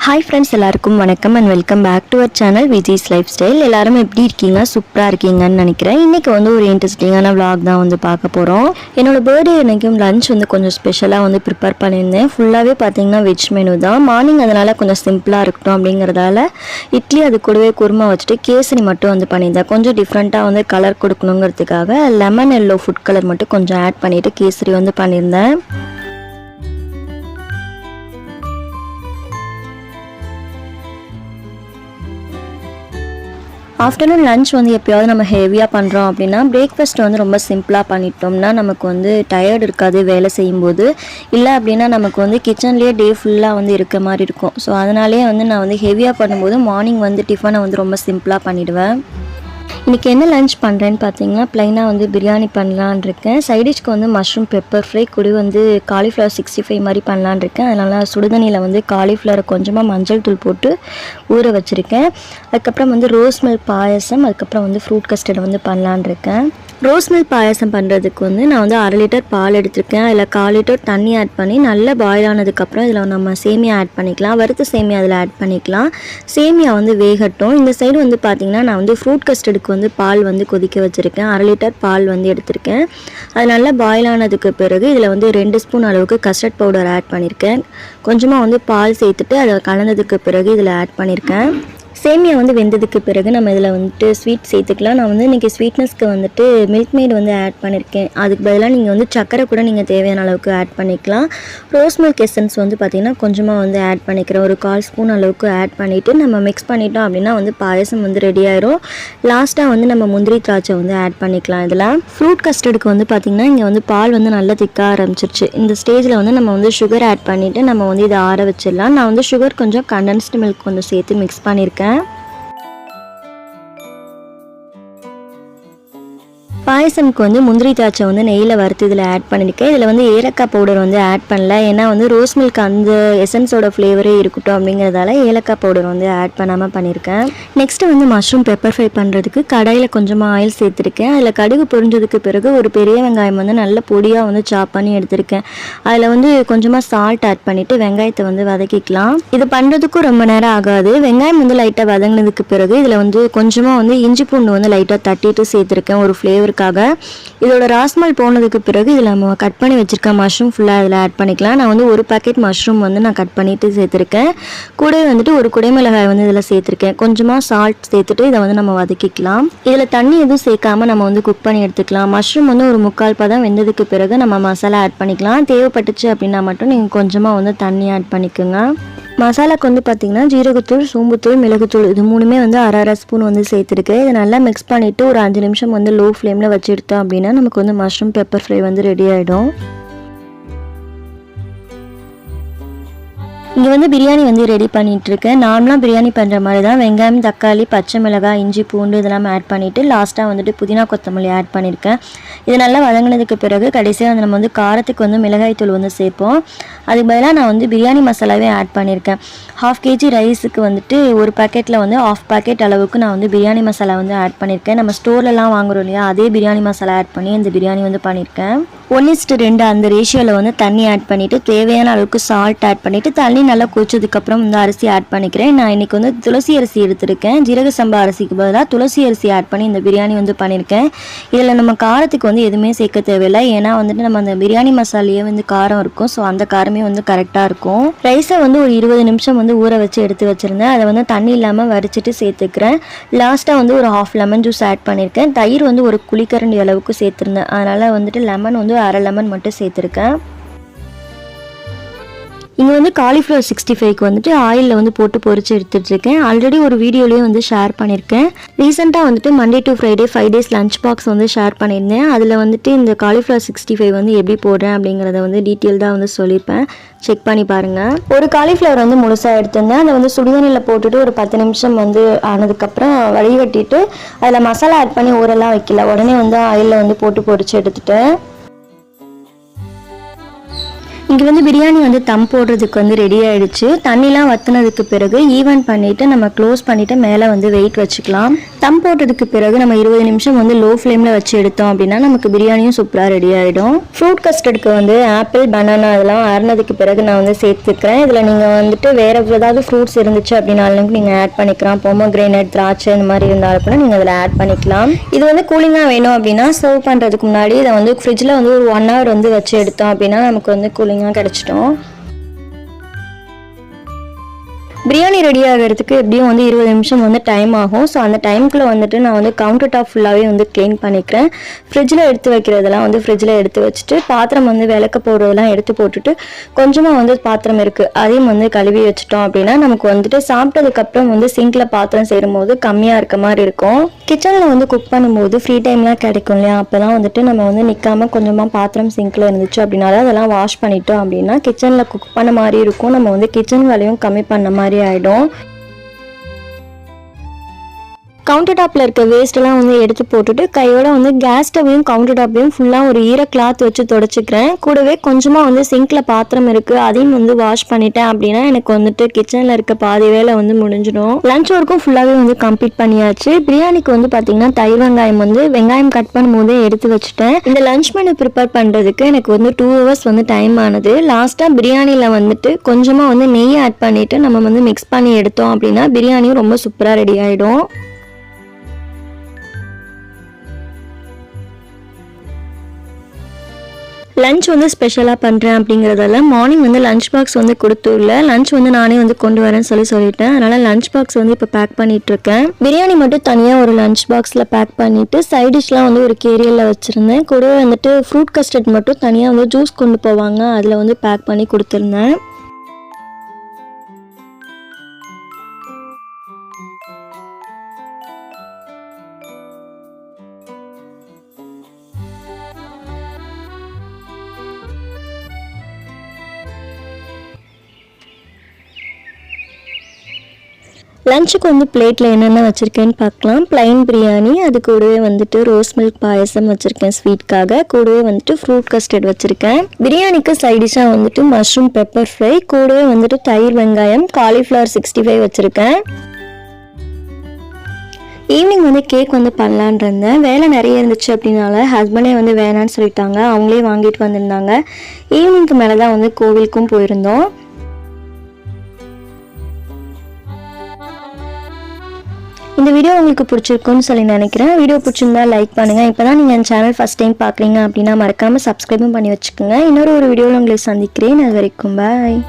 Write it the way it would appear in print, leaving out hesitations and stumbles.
Hi friends, எல்லாருக்கும் வணக்கம் and welcome back to our channel Vijay's life style. எல்லாரும் எப்படி இருக்கீங்க? சூப்பராக இருக்கீங்கன்னு நினைக்கிறேன். இன்றைக்கி ஒரு இன்ட்ரெஸ்டிங்கான vlog தான் பார்க்க போகிறோம். என்னோடய பர்த்டே அன்றைக்கும் லஞ்ச் ப்ரிப்பேர் ஸ்பெஷலாக பண்ணியிருந்தேன். ஃபுல்லாகவே பார்த்தீங்கன்னா வெஜ் மெனு தான். மார்னிங் அதனால் கொஞ்சம் சிம்பிளாக இருக்கட்டும் அப்படிங்கிறதால இட்லி அது கூடவே குருமா வச்சுட்டு கேசரி மட்டும் பண்ணியிருந்தேன். கொஞ்சம் டிஃப்ரெண்ட்டாக கலர் கொடுக்கணுங்கிறதுக்காக லெமன் எல்லோ ஃபுட் கலர் மட்டும் கொஞ்சம் ஆட் பண்ணிவிட்டு கேசரி பண்ணியிருந்தேன். ஆஃப்டர்நூன் லஞ்ச் எப்போயாவது நம்ம ஹெவியாக பண்ணுறோம் அப்படின்னா பிரேக்ஃபாஸ்ட் ரொம்ப சிம்பிளாக பண்ணிட்டோம்னா நமக்கு டயர்டு இருக்காது வேலை செய்யும்போது. இல்லை அப்படின்னா நமக்கு கிச்சன்லேயே டே ஃபுல்லாக இருக்க மாதிரி இருக்கும். ஸோ அதனாலே நான் ஹெவியாக பண்ணும்போது மார்னிங் டிஃபனை ரொம்ப சிம்பிளாக பண்ணிவிடுவேன். இன்றைக்கி என்ன லஞ்ச் பண்ணுறேன்னு பார்த்தீங்கன்னா ப்ளைனாக பிரியாணி பண்ணலான் இருக்கேன். சைடிஷ்க்கு மஷ்ரூம் பெப்பர் ஃப்ரை கூட காலிஃப்ளவர் 65 மாதிரி பண்ணலான் இருக்கேன். அதனால் சுடுதண்ணியில் காலிஃப்ளவரை கொஞ்சமாக மஞ்சள் தூள் போட்டு ஊற வச்சுருக்கேன். அதுக்கப்புறம் ரோஸ் மில்க் பாயசம், அதுக்கப்புறம் ஃப்ரூட் கஸ்டர்ட் பண்ணலான் இருக்கேன். ரோஸ் மில்க் பாயசம் பண்ணுறதுக்கு நான் 1/2 லிட்டர் பால் எடுத்திருக்கேன். அதில் 1/4 லிட்டர் தண்ணி ஆட் பண்ணி நல்லா பாயில் ஆனதுக்கப்புறம் இதில் நம்ம சேமியா ஆட் பண்ணிக்கலாம். வறுத்த சேமியா அதில் ஆட் பண்ணிக்கலாம். சேமியா வேகட்டும். இந்த சைடு பார்த்திங்கன்னா நான் ஃப்ரூட் கஸ்டர்டுக்கு பால் கொதிக்க வச்சுருக்கேன். 1/2 லிட்டர் பால் எடுத்திருக்கேன். அது நல்லா பாயில் ஆனதுக்கு பிறகு இதில் 2 ஸ்பூன் அளவுக்கு கஸ்டர்ட் பவுடர் ஆட் பண்ணியிருக்கேன். கொஞ்சமாக பால் சேர்த்துட்டு அதை கலந்ததுக்கு பிறகு இதில் ஆட் பண்ணியிருக்கேன். சேமியா வெந்ததுக்கு பிறகு நம்ம இதில் ஸ்வீட் சேர்த்துக்கலாம். நான் இன்றைக்கி ஸ்வீட்னஸ்க்கு மில்க் மேட் ஆட் பண்ணியிருக்கேன். அதுக்கு பதிலாக நீங்கள் சக்கரை கூட நீங்கள் தேவையான அளவுக்கு ஆட் பண்ணிக்கலாம். ரோஸ் மில்க் எசன்ஸ் பார்த்திங்கன்னா கொஞ்சமாக ஆட் பண்ணிக்கிறேன். ஒரு 1/4 ஸ்பூன் அளவுக்கு ஆட் பண்ணிவிட்டு நம்ம மிக்ஸ் பண்ணிட்டோம் அப்படின்னா பாயசம் ரெடி ஆயிரும். லாஸ்ட்டாக நம்ம முந்திரி திராட்சை ஆட் பண்ணிக்கலாம். இதில் ஃப்ரூட் கஸ்டர்டுக்கு பார்த்திங்கன்னா இங்கே பால் நல்லா திக்க ஆரம்பிச்சிருச்சு. இந்த ஸ்டேஜில் நம்ம சுகர் ஆட் பண்ணிவிட்டு நம்ம இதை ஆற வச்சிடலாம். நான் சுகர் கொஞ்சம் கண்டென்ஸ்டு மில்க் சேர்த்து மிக்ஸ் பண்ணியிருக்கேன். பாயசம்க்கு முந்திரி திராட்சை நெய்யில் வறுத்து இதில் ஆட் பண்ணியிருக்கேன். இதில் ஏலக்காய் பவுடர் ஆட் பண்ணல. ஏன்னா ரோஸ் மில்க் அந்த எசன்ஸோட ஃப்ளேவரே இருக்கட்டும் அப்படிங்கிறதால ஏலக்காய் பவுடர் ஆட் பண்ணாமல் பண்ணியிருக்கேன். நெக்ஸ்ட்டு மஷ்ரூம் பெப்பர் ஃப்ரை பண்ணுறதுக்கு கடாயில் கொஞ்சமாக ஆயில் சேர்த்துருக்கேன். அதில் கடுகு பொரிஞ்சதுக்கு பிறகு ஒரு பெரிய வெங்காயம் நல்ல பொடியாக சாப் பண்ணி எடுத்திருக்கேன். அதில் கொஞ்சமாக சால்ட் ஆட் பண்ணிவிட்டு வெங்காயத்தை வதக்கிக்கலாம். இது பண்ணுறதுக்கும் ரொம்ப நேரம் ஆகாது. வெங்காயம் லைட்டாக வதங்கினதுக்கு பிறகு இதில் கொஞ்சமாக இஞ்சி பூண்டு லைட்டாக தட்டிட்டு சேர்த்துருக்கேன் ஒரு ஃப்ளேவர். இதோட ராஸ்மல் போனதுக்கு பிறகு இதில் நம்ம கட் பண்ணி வச்சிருக்க மஷ்ரூம் ஃபுல்லாக இதில் ஆட் பண்ணிக்கலாம். நான் ஒரு பாக்கெட் மஷ்ரூம் நான் கட் பண்ணிட்டு சேர்த்துருக்கேன். கூடவே ஒரு குடைமிளகாய் இதில் சேர்த்துருக்கேன். கொஞ்சமாக சால்ட் சேர்த்துட்டு இதை நம்ம வதக்கிக்கலாம். இதில் தண்ணி எதுவும் சேர்க்காம நம்ம குக் பண்ணி எடுத்துக்கலாம். மஷ்ரூம் ஒரு 3/4 பதம் வெந்ததுக்கு பிறகு நம்ம மசாலா ஆட் பண்ணிக்கலாம். தேவைப்பட்டுச்சு அப்படின்னா மட்டும் நீங்கள் கொஞ்சமாக தண்ணி ஆட் பண்ணிக்கோங்க. மசாலாக்கு பார்த்திங்கன்னா ஜீரகத்தூள், சோம்புத்தூள், மிளகுத்தூள் இது மூணுமே 1/2 ஸ்பூன் சேர்த்துருக்கு. இதை நல்லா மிக்ஸ் பண்ணிவிட்டு ஒரு 5 நிமிஷம் லோ ஃப்ளேமில் வச்சு எடுத்தோம் அப்படின்னா நமக்கு மஷ்ரூம் பெப்பர் ஃப்ரை ரெடி ஆகிடும். இங்கே பிரியாணி ரெடி பண்ணிகிட்ருக்கேன். நார்மலாக பிரியாணி பண்ணுற மாதிரி தான் வெங்காயம், தக்காளி, பச்சை மிளகாய், இஞ்சி பூண்டு இதெல்லாம் ஆட் பண்ணிவிட்டு லாஸ்ட்டாக புதினா கொத்தமல்லி ஆட் பண்ணியிருக்கேன். இது நல்லா வதங்கினதுக்கு பிறகு கடைசியாக நம்ம காரத்துக்கு மிளகாய் தூள் சேர்ப்போம். அதுக்கு பதிலாக நான் பிரியாணி மசாலாவே ஆட் பண்ணியிருக்கேன். 1/2 kg ரைஸுக்கு ஒரு பேக்கெட்டில் 1/2 பேக்கெட் அளவுக்கு நான் பிரியாணி மசாலா ஆட் பண்ணியிருக்கேன். நம்ம ஸ்டோர்லலாம் வாங்குறோம் இல்லையா, அதே பிரியாணி மசாலா ஆட் பண்ணி இந்த பிரியாணி பண்ணியிருக்கேன். 1:2 அந்த ரேஷியோவில் தண்ணி ஆட் பண்ணிவிட்டு தேவையான அளவுக்கு சால்ட் ஆட் பண்ணிவிட்டு தண்ணி நல்லா கொதிச்சதுக்கப்புறம் இந்த அரிசி ஆட் பண்ணிக்கிறேன். நான் இன்றைக்கி துளசி அரிசி எடுத்திருக்கேன். ஜீரக சம்பா அரிசிக்கு பதிலாக துளசி அரிசி ஆட் பண்ணி இந்த பிரியாணி பண்ணியிருக்கேன். இதில் நம்ம காரத்துக்கு எதுவுமே சேர்க்க தேவையில்லை. ஏன்னா நம்ம அந்த பிரியாணி மசாலையே காரம் இருக்கும். ஸோ அந்த காரமே கரெக்டாக இருக்கும். ரைஸை ஒரு 20 நிமிஷம் ஊற வச்சு எடுத்து வச்சுருந்தேன். அதை தண்ணி இல்லாமல் வடிச்சிட்டு சேர்த்துக்கிறேன். லாஸ்ட்டாக ஒரு 1/2 லெமன் ஜூஸ் ஆட் பண்ணியிருக்கேன். தயிர் ஒரு குழிக்கரண்டி அளவுக்கு சேர்த்துருந்தேன். அதனால் லெமன் 1/2 லெமன் மட்டும் சேர்த்துருக்கேன். இங்கே காலிஃப்ளவர் 65க்கு ஆயிலில் போட்டு பொரிச்சு எடுத்துகிட்ருக்கேன். ஆல்ரெடி ஒரு வீடியோலேயே ஷேர் பண்ணியிருக்கேன். ரீசெண்டாக Monday to Friday 5 days lunch box share பண்ணியிருந்தேன். அதில் இந்த காலிஃப்ளவர் 65 எப்படி போடுறேன் அப்படிங்கிறத டீட்டெயில்டாக சொல்லியிருப்பேன். செக் பண்ணி பாருங்கள். ஒரு காலிஃப்ளவர் முழுசாக எடுத்திருந்தேன். அதை சுடுதண்ணியில் போட்டுட்டு ஒரு 10 நிமிஷம் ஆனதுக்கப்புறம் வடிகட்டிட்டு அதில் மசாலா ஆட் பண்ணி ஊரெல்லாம் வைக்கல. உடனே ஆயிலில் போட்டு பொரிச்சு எடுத்துட்டேன். இங்கே வந்து பிரியாணி வந்து தம் போடுறதுக்கு வந்து ரெடி ஆகிடுச்சு. தண்ணிலாம் வற்றினதுக்கு பிறகு ஈவன் பண்ணிவிட்டு நம்ம க்ளோஸ் பண்ணிவிட்டு மேலே வந்து வெயிட் வச்சுக்கலாம். தம் போட்டதுக்கு பிறகு நம்ம 20 நிமிஷம் வந்து லோ ஃப்ளேமில் வச்சு எடுத்தோம் அப்படின்னா நமக்கு பிரியாணியும் சூப்பராக ரெடி ஆகிடும். ஃப்ரூட் கஸ்டர்டுக்கு வந்து ஆப்பிள், பனானா அதெல்லாம் அரைனதுக்கு பிறகு நான் வந்து சேர்த்துக்கிறேன். இதில் நீங்கள் வந்துட்டு வேறு ஏதாவது ஃப்ரூட்ஸ் இருந்துச்சு அப்படின்னாலும் நீங்கள் ஆட் பண்ணிக்கலாம். பொமோகிரேனட், திராட்சை இந்த மாதிரி இருந்தாலும் அப்படின்னா நீங்கள் அதில் ஆட் பண்ணிக்கலாம். இது வந்து கூலிங்காக வேணும் அப்படின்னா சர்வ் பண்ணுறதுக்கு முன்னாடி இதை வந்து ஃப்ரிட்ஜில் வந்து ஒரு 1 hour வந்து வச்சு எடுத்தோம் அப்படின்னா நமக்கு வந்து கூலிங்காக கிடச்சிட்டோம். பிரியாணி ரெடி ஆகிறதுக்கு எப்படியும் வந்து 20 நிமிஷம் வந்து டைம் ஆகும். ஸோ அந்த டைமுக்குள்ளே வந்துட்டு நான் வந்து கவுண்டர் டாப் ஃபுல்லாகவே வந்து க்ளீன் பண்ணிக்கிறேன். ஃப்ரிட்ஜில் எடுத்து வைக்கிறதெல்லாம் வந்து ஃப்ரிட்ஜில் எடுத்து வச்சுட்டு பாத்திரம் வந்து விளக்க போடுறதெல்லாம் எடுத்து போட்டுட்டு கொஞ்சமாக வந்து பாத்திரம் இருக்குது அதையும் வந்து கழுவி வச்சுட்டோம் அப்படின்னா நமக்கு வந்துட்டு சாப்பிட்டதுக்கப்புறம் வந்து சிங்கில் பாத்திரம் சேரும்போது கம்மியாக இருக்க மாதிரி இருக்கும். கிச்சனில் வந்து குக் பண்ணும்போது ஃப்ரீ டைம்லாம் கிடைக்கும் இல்லையா, அப்போ தான் வந்துட்டு நம்ம வந்து நிற்காமல் கொஞ்சமாக பாத்திரம் சிங்கில் இருந்துச்சு அப்படின்னால அதெல்லாம் வாஷ் பண்ணிட்டோம் அப்படின்னா கிச்சனில் குக் பண்ண மாதிரி இருக்கும். நம்ம வந்து கிச்சன் வேலையும் கம்மி பண்ண மாதிரி ஆயிடும். கவுண்டர் டாப்பில் இருக்க வேஸ்ட்டெல்லாம் வந்து எடுத்து போட்டுட்டு கையோட வந்து கேஸ் ஸ்டவையும் கவுண்டர் டாப்பையும் ஃபுல்லாக ஒரு ஈர கிளாத் வச்சு தொடச்சிக்கிறேன். கூடவே கொஞ்சமாக வந்து சிங்கில் பாத்திரம் இருக்குது அதையும் வந்து வாஷ் பண்ணிட்டேன் அப்படின்னா எனக்கு வந்துட்டு கிச்சனில் இருக்க பாதி வேலை வந்து முடிஞ்சிடும். லஞ்ச் ஒர்க்கும் ஃபுல்லாகவே வந்து கம்ப்ளீட் பண்ணியாச்சு. பிரியாணிக்கு வந்து பார்த்தீங்கன்னா தயிர் வெங்காயம் கட் பண்ணும்போதே எடுத்து வச்சுட்டேன். இந்த லஞ்ச் மெனு ப்ரிப்பேர் பண்ணுறதுக்கு எனக்கு வந்து 2 hours வந்து டைம் ஆனது. லாஸ்ட்டாக பிரியாணியில் வந்துட்டு கொஞ்சமாக வந்து நெய் ஆட் பண்ணிவிட்டு நம்ம வந்து மிக்ஸ் பண்ணி எடுத்தோம் அப்படின்னா பிரியாணியும் ரொம்ப சூப்பராக ரெடி ஆகிடும். லஞ்ச் வந்து ஸ்பெஷலாக பண்ணுறேன் அப்படிங்கிறதால மார்னிங் வந்து லஞ்ச் பாக்ஸ் வந்து கொடுத்துள்ள லஞ்ச் வந்து நானே வந்து கொண்டு வரேன்னு சொல்லிட்டேன். அதனால் லஞ்ச் பாக்ஸ் வந்து இப்போ பேக் பண்ணிகிட்ருக்கேன். பிரியாணி மட்டும் தனியாக ஒரு லஞ்ச் பாக்ஸில் பேக் பண்ணிவிட்டு சைட் டிஷ்லாம் வந்து ஒரு கேரியரில் வச்சுருந்தேன். கூட வந்துட்டு ஃப்ரூட் கஸ்டர்ட் மட்டும் தனியாக வந்து ஜூஸ் கொண்டு போவாங்க அதில் வந்து பேக் பண்ணி கொடுத்துருந்தேன். லஞ்சுக்கு வந்து பிளேட்டில் என்னென்ன வச்சுருக்கேன்னு பார்க்கலாம். ப்ளைன் பிரியாணி, அது கூடவே வந்துட்டு ரோஸ் மில்க் பாயசம் வச்சுருக்கேன் ஸ்வீட்காக. கூடவே வந்துட்டு ஃப்ரூட் கஸ்டர்ட் வச்சுருக்கேன். பிரியாணிக்கு சைடிஷாக வந்துட்டு மஷ்ரூம் பெப்பர் ஃப்ரை, கூடவே வந்துட்டு தயிர் வெங்காயம், காலிஃப்ளவர் 65 வச்சுருக்கேன். ஈவினிங் வந்து கேக் வந்து பண்ணலான் இருந்தேன். வேலை நிறைய இருந்துச்சு அப்படின்னால ஹஸ்பண்டே வந்து வேணான்னு சொல்லிட்டாங்க. அவங்களே வாங்கிட்டு வந்திருந்தாங்க. ஈவினிங்க்கு மேலே தான் வந்து கோவிலுக்கும் போயிருந்தோம். இந்த வீடியோ உங்களுக்கு பிடிச்சிருக்குன்னு சொல்லி நினைக்கிறேன். வீடியோ பிடிச்சிருந்தா லைக் பண்ணுங்கள். இப்போ தான் நீங்கள் என் சேனல் ஃபஸ்ட் டைம் பார்க்குறீங்க அப்படின்னா மறக்காமல் சப்ஸ்கிரைபும் பண்ணி வச்சுக்கோங்க. இன்னொரு வீடியோவில் உங்களை சந்திக்கிறேன். அது வரைக்கும் பாய்.